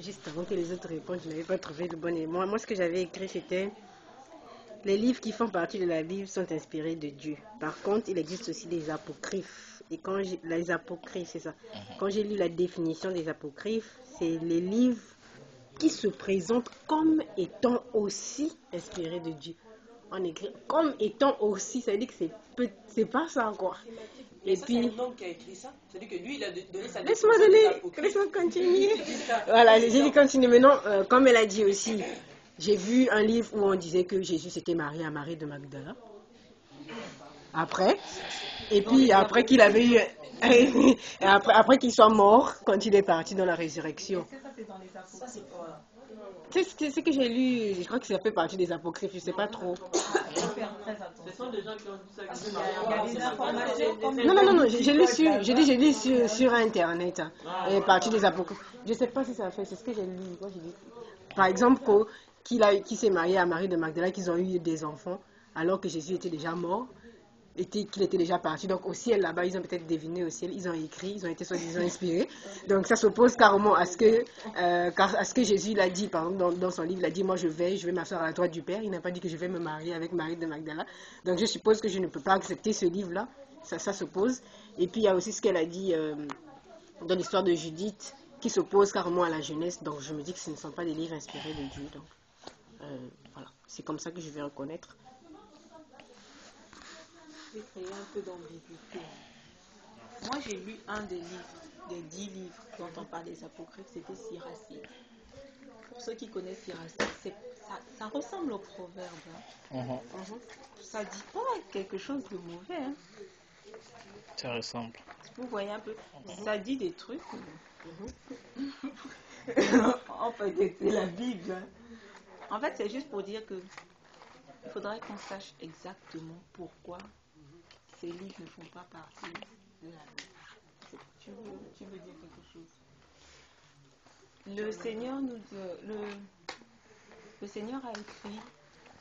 juste avant que les autres répondent, je n'avais pas trouvé le bon élément. Moi, ce que j'avais écrit, c'était: les livres qui font partie de la Bible sont inspirés de Dieu. Par contre, il existe aussi des apocryphes. Et quand les apocryphes, c'est ça. Quand j'ai lu la définition des apocryphes, c'est les livres qui se présentent comme étant aussi inspirés de Dieu. On écrit comme étant aussi, ça veut dire que c'est pas ça, quoi. Et ça, puis, c'est un homme qui a écrit ça. C'est-à-dire que lui, il a donné sa laisse-moi continuer. Voilà, j'ai dit continuer. Maintenant, comme elle a dit aussi, j'ai vu un livre où on disait que Jésus s'était marié à Marie de Magdala. Après, et puis après qu'il avait eu, après qu'il soit mort, quand il est parti dans la résurrection. Ça, c'est quoi? C'est ce que j'ai lu, je crois que ça fait partie des apocryphes, je sais pas trop. Ce sont des gens qui ont dit ça. Il y a des informations. Non, j'ai lu sur Internet, partie des apocryphes. Je sais pas si ça fait, c'est ce que j'ai lu. Moi, j'ai dit, par exemple, qu'il s'est marié à Marie de Magdala, qu'ils ont eu des enfants, alors que Jésus était déjà mort, qu'il était déjà parti. Donc au ciel, là-bas, ils ont peut-être deviné au ciel, ils ont écrit, ils ont été soi-disant inspirés. Donc ça s'oppose carrément à ce que Jésus l'a dit, par exemple, dans son livre. Il a dit: moi je vais m'asseoir à la droite du Père. Il n'a pas dit que je vais me marier avec Marie de Magdala. Donc je suppose que je ne peux pas accepter ce livre-là. Ça s'oppose. Et puis il y a aussi ce qu'elle a dit dans l'histoire de Judith, qui s'oppose carrément à la Genèse. Donc je me dis que ce ne sont pas des livres inspirés de Dieu. Donc voilà, c'est comme ça que je vais reconnaître. Créer un peu d'ambiguïté. Moi, j'ai lu un des livres, des 10 livres dont on parle des apocryphes, c'était Siracide. Pour ceux qui connaissent Siracide, ça ressemble au proverbe. Ça dit pas quelque chose de mauvais. Hein. Ça ressemble. Vous voyez un peu, ça dit des trucs. En fait, c'est la Bible. Hein. En fait, c'est juste pour dire que il faudrait qu'on sache exactement pourquoi ces livres ne font pas partie de la Bible. Tu veux dire quelque chose? Le Seigneur a écrit,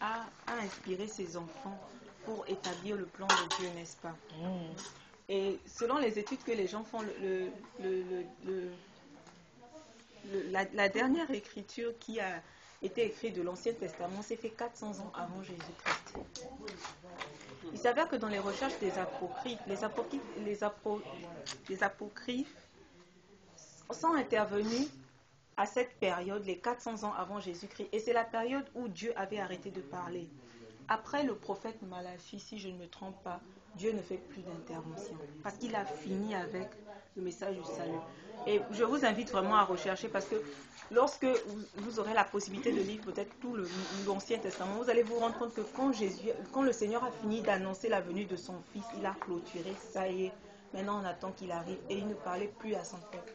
a inspiré ses enfants pour établir le plan de Dieu, n'est-ce pas? Et selon les études que les gens font, la dernière écriture qui a été écrite de l'Ancien Testament s'est fait 400 ans avant Jésus-Christ. Il s'avère que dans les recherches des apocryphes, les apocryphes sont intervenus à cette période, les 400 ans avant Jésus-Christ. Et c'est la période où Dieu avait arrêté de parler. Après le prophète Malachie, si je ne me trompe pas, Dieu ne fait plus d'intervention. Parce qu'il a fini avec le message du salut. Et je vous invite vraiment à rechercher parce que lorsque vous aurez la possibilité de lire peut-être tout l'Ancien Testament, vous allez vous rendre compte que quand le Seigneur a fini d'annoncer la venue de son Fils, il a clôturé, ça y est, maintenant on attend qu'il arrive et il ne parlait plus à son peuple.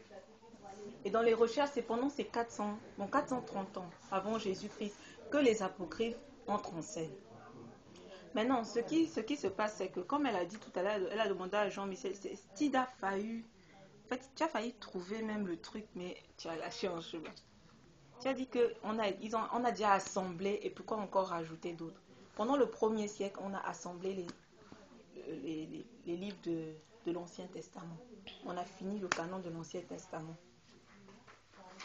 Et dans les recherches, c'est pendant ces 430 ans avant Jésus-Christ que les apocryphes entrent en scène. Maintenant, ce qui se passe, c'est que comme elle a dit tout à l'heure, elle a demandé à Jean-Michel, tu as failli trouver même le truc, mais tu as lâché en chemin. Tu as dit qu'on a déjà assemblé, et pourquoi encore rajouter d'autres? Pendant le 1er siècle, on a assemblé les livres de l'Ancien Testament. On a fini le canon de l'Ancien Testament.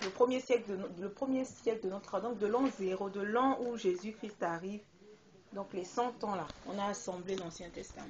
Le premier siècle de notre ère, donc de l'an 0, de l'an où Jésus-Christ arrive, donc les 100 ans là, on a assemblé l'Ancien Testament.